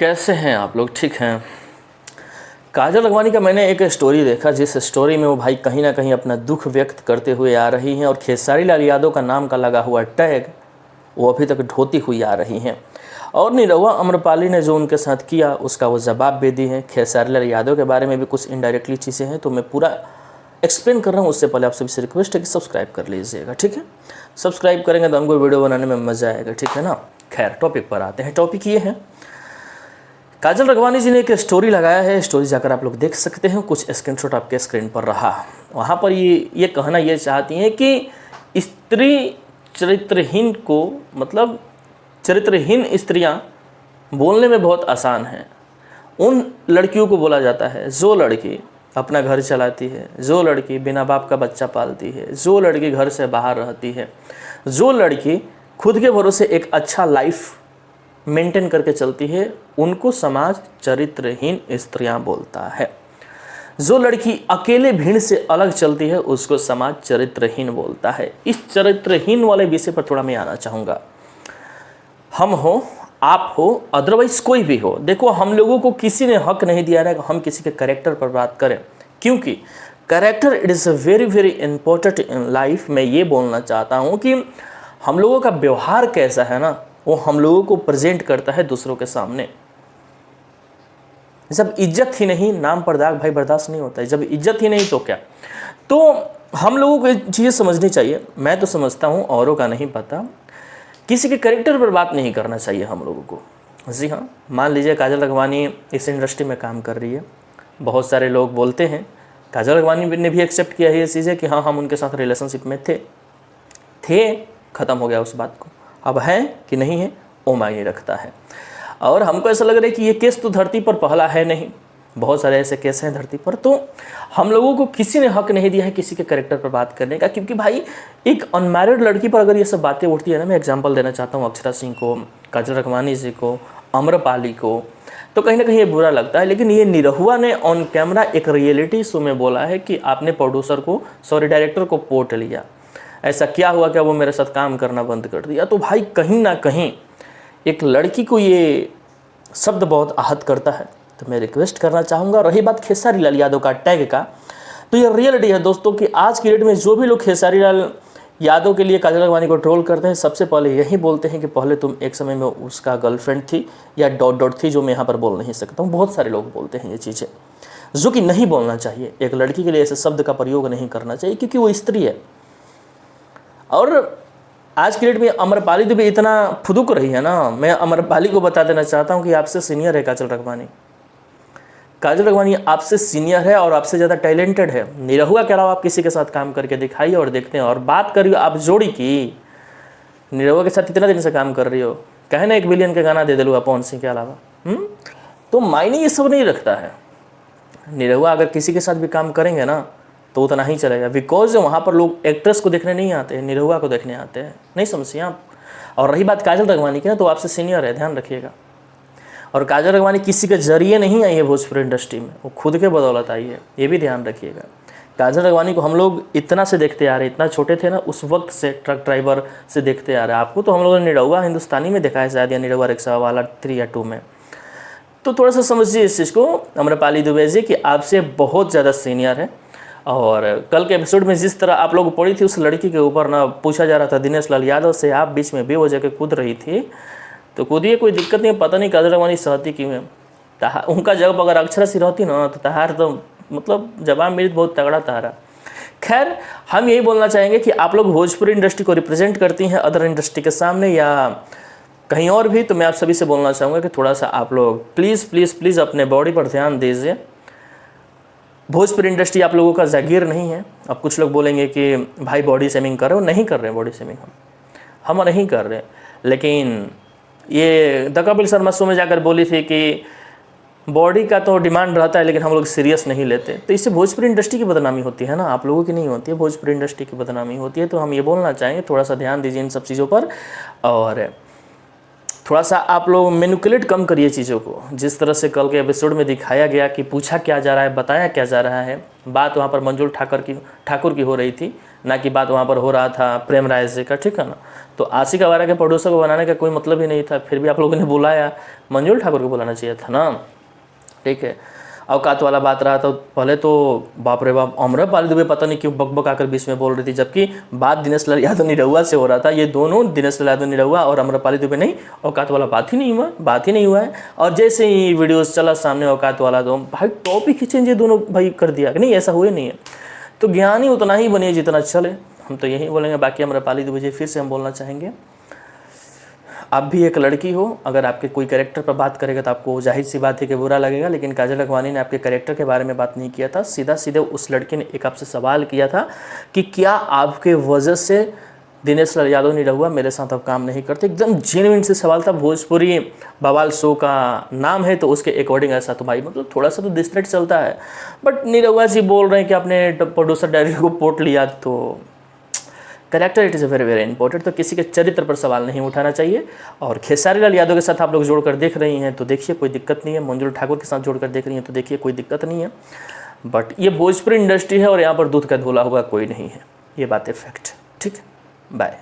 कैसे हैं आप लोग? ठीक हैं? काजल लखमानी का मैंने एक स्टोरी देखा, जिस स्टोरी में वो भाई कहीं ना कहीं अपना दुख व्यक्त करते हुए आ रही हैं और खेसारी लाल यादव का नाम का लगा हुआ टैग वो अभी तक ढोती हुई आ रही हैं। और निरहुआ आम्रपाली ने जो उनके साथ किया उसका वो जवाब भी दी है। खेसारी लाल यादव के बारे में भी कुछ इनडायरेक्टली चीज़ें हैं, तो मैं पूरा एक्सप्लेन कर रहा हूँ। उससे पहले आप सभी से रिक्वेस्ट है कि सब्सक्राइब कर लीजिएगा, ठीक है? सब्सक्राइब करेंगे तो हमको वीडियो बनाने में मज़ा आएगा, ठीक है ना? खैर, टॉपिक पर आते हैं। टॉपिक ये है, काजल लखमानी जी ने एक स्टोरी लगाया है। स्टोरी जाकर आप लोग देख सकते हैं, कुछ स्क्रीनशॉट आपके स्क्रीन पर रहा। वहाँ पर ये कहना ये चाहती हैं कि स्त्री चरित्रहीन को, मतलब चरित्रहीन स्त्रियाँ बोलने में बहुत आसान हैं। उन लड़कियों को बोला जाता है जो लड़की अपना घर चलाती है, जो लड़की बिना बाप का बच्चा पालती है, जो लड़की घर से बाहर रहती है, जो लड़की खुद के भरोसे एक अच्छा लाइफ मेंटेन करके चलती है, उनको समाज चरित्रहीन स्त्रियां बोलता है। जो लड़की अकेले भीड़ से अलग चलती है उसको समाज चरित्रहीन बोलता है। इस चरित्रहीन वाले विषय पर थोड़ा मैं आना चाहूँगा। हम हो, आप हो, अदरवाइज कोई भी हो, देखो हम लोगों को किसी ने हक नहीं दिया है कि हम किसी के कैरेक्टर पर बात करें, क्योंकि character it is very very important in life. मैं ये बोलना चाहता हूँ कि हम लोगों का व्यवहार कैसा है ना, वो हम लोगों को प्रेजेंट करता है दूसरों के सामने। जब इज्जत ही नहीं, नाम पर दाग भाई बर्दाश्त नहीं होता है। जब इज्जत ही नहीं तो क्या? तो हम लोगों को ये चीज़ें समझनी चाहिए। मैं तो समझता हूँ, औरों का नहीं पता। किसी के कैरेक्टर पर बात नहीं करना चाहिए हम लोगों को। जी हाँ, मान लीजिए काजल लखमानी इस इंडस्ट्री में काम कर रही है। बहुत सारे लोग बोलते हैं, काजल लखमानी ने भी एक्सेप्ट किया है ये चीज़ें कि हाँ, हम उनके साथ रिलेशनशिप में थे, ख़त्म हो गया उस बात को। अब है कि नहीं है वो मायने रखता है। और हमको ऐसा लग रहा है कि ये केस तो धरती पर पहला है नहीं, बहुत सारे ऐसे केस हैं धरती पर। तो हम लोगों को किसी ने हक नहीं दिया है किसी के कैरेक्टर पर बात करने का, क्योंकि भाई एक अनमैरिड लड़की पर अगर ये सब बातें उठती है ना, मैं एग्जांपल देना चाहता हूँ अक्षरा सिंह को, काजल लखमानी जी को, आम्रपाली को, तो कहीं ना कहीं ये बुरा लगता है। लेकिन ये निरहुआ ने ऑन कैमरा एक रियलिटी शो में बोला है कि आपने प्रोड्यूसर को, डायरेक्टर को पोर्ट लिया, ऐसा क्या हुआ क्या वो मेरे साथ काम करना बंद कर दिया। तो भाई कहीं ना कहीं एक लड़की को ये शब्द बहुत आहत करता है। तो मैं रिक्वेस्ट करना चाहूँगा। रही बात खेसारी लाल यादव का टैग का, तो ये रियलिटी है दोस्तों कि आज की डेट में जो भी लोग खेसारी लाल यादव के लिए काजल लखमानी को ट्रोल करते हैं, सबसे पहले यही बोलते हैं कि पहले तुम एक समय में उसका गर्लफ्रेंड थी या डॉट थी, जो मैं यहाँ पर बोल नहीं सकता हूँ। बहुत सारे लोग बोलते हैं ये चीज़ें, जो कि नहीं बोलना चाहिए। एक लड़की के लिए ऐसे शब्द का प्रयोग नहीं करना चाहिए, क्योंकि वो स्त्री है। और आज की डेट में आम्रपाली तो भी इतना फुदुक रही है ना। मैं आम्रपाली को बता देना चाहता हूँ कि आपसे सीनियर है काजल लखमानी। काजल लखमानी आपसे सीनियर है और आपसे ज़्यादा टैलेंटेड है। निरहुआ के अलावा आप किसी के साथ काम करके दिखाइए और देखते हैं। और बात करिए आप जोड़ी की, निरहुआ के साथ इतना दिन से काम कर रही हो, कहे ना 1 बिलियन का गाना दे दिलूँगा पवन सिंह के अलावा। तो मायने ये सब नहीं रखता है। निरहुआ अगर किसी के साथ भी काम करेंगे ना तो उतना ही चलेगा, बिकॉज वहाँ पर लोग एक्ट्रेस को देखने नहीं आते हैं, निरहुआ को देखने आते हैं। नहीं समझिए आप। और रही बात काजल लखमानी की ना, तो आपसे सीनियर है, ध्यान रखिएगा। और काजल लखमानी किसी के जरिए नहीं आई है भोजपुरी इंडस्ट्री में, वो खुद के बदौलत आई है, ये भी ध्यान रखिएगा। काजल लखमानी को हम लोग इतना से देखते आ रहे, इतना छोटे थे ना उस वक्त से, ट्रक ड्राइवर से देखते आ रहे। आपको तो हम लोगों ने निरहुआ हिंदुस्तानी में देखा है शायद, या निरहुआ रिक्शा वाला 3 या 2 में। तो थोड़ा सा समझिए इस चीज़ को। आम्रपाली दुबे जी कि आपसे बहुत ज़्यादा सीनियर है। और कल के एपिसोड में जिस तरह आप लोग पड़ी थी उस लड़की के ऊपर ना, पूछा जा रहा था दिनेश लाल यादव से, आप बीच में बेवजह के कूद रही थी, तो कूदिए, कोई दिक्कत नहीं। पता नहीं काजल लखमानी सहती क्यों है। उनका जगह अगर अक्षरा सी रहती ना तो तहार तो मतलब जवाब मेरी बहुत तगड़ा तारा। खैर, हम यही बोलना चाहेंगे कि आप लोग भोजपुरी इंडस्ट्री को रिप्रेजेंट करती हैं अदर इंडस्ट्री के सामने या कहीं और भी, तो मैं आप सभी से बोलना चाहूँगा कि थोड़ा सा आप लोग प्लीज़ प्लीज़ प्लीज़ अपने बॉडी पर ध्यान दीजिए। भोजपुरी इंडस्ट्री आप लोगों का जागीर नहीं है। अब कुछ लोग बोलेंगे कि भाई बॉडी शेमिंग कर रहे हो, नहीं कर रहे हैं बॉडी शेमिंग, हम नहीं कर रहे। लेकिन ये द कपिल शर्मा शो में जाकर बोली थी कि बॉडी का तो डिमांड रहता है लेकिन हम लोग सीरियस नहीं लेते, तो इससे भोजपुरी इंडस्ट्री की बदनामी होती है ना, आप लोगों की नहीं होती है, भोजपुरी इंडस्ट्री की बदनामी होती है। तो हम ये बोलना चाहेंगे थोड़ा सा ध्यान दीजिए इन सब चीज़ों पर, और थोड़ा सा आप लोग मैनिपुलेट कम करिए चीज़ों को। जिस तरह से कल के एपिसोड में दिखाया गया कि पूछा क्या जा रहा है, बताया क्या जा रहा है, बात वहाँ पर मंजूर ठाकुर की हो रही थी, ना कि बात वहाँ पर हो रहा था प्रेम राय से का, ठीक है ना। तो आशिक आवारा के प्रोड्यूसर को बनाने का कोई मतलब ही नहीं था, फिर भी आप लोगों ने बुलाया, मंजुल ठाकुर को बुलाना चाहिए था ना, ठीक है। औकात वाला बात रहा, तो पहले तो बाप रे बाप आम्रपाली दुबे पता नहीं क्यों बक आकर बीच में बोल रही थी, जबकि बात दिनेश लाल यादव निरहुआ से हो रहा था। ये दोनों दिनेश लाल यादव निरहुआ और आम्रपाली दुबे नहीं, औकात वाला बात ही नहीं हुआ है। और जैसे ही वीडियोस चला सामने औकात वाला, तो भाई टॉपिक खींचें ये दोनों भाई कर दिया, नहीं ऐसा हुए नहीं है। तो ज्ञानी उतना ही बनिए जितना चले, हम तो यही बोलेंगे। बाकी आम्रपाली दुबे फिर से हम बोलना चाहेंगे, आप भी एक लड़की हो, अगर आपके कोई कैरेक्टर पर बात करेगा तो आपको जाहिर सी बात है कि बुरा लगेगा, लेकिन काजल अगवानी ने आपके कैरेक्टर के बारे में बात नहीं किया था। सीधे उस लड़की ने एक आपसे सवाल किया था कि क्या आपके वजह से दिनेश लाल यादव निरहुआ मेरे साथ अब काम नहीं करते। एकदम जेन्युइन से सवाल था। भोजपुरी बवाल शो का नाम है तो उसके अकॉर्डिंग ऐसा तो भाई मतलब थोड़ा सा तो डिस्ट्रेक्ट चलता है। बट निरहुआ जी बोल रहे हैं कि आपने प्रोड्यूसर डायरेक्टर को पोट लिया, तो character it is very very important. तो किसी के चरित्र पर सवाल नहीं उठाना चाहिए। और खेसारी लाल यादव के साथ आप लोग जोड़कर देख रही हैं तो देखिए कोई दिक्कत नहीं है, मंजुल ठाकुर के साथ जोड़कर देख रही हैं तो देखिए कोई दिक्कत नहीं है। बट ये भोजपुरी इंडस्ट्री है और यहाँ पर दूध का धुला हुआ कोई नहीं है, ये बात है फैक्ट। ठीक है, बाय।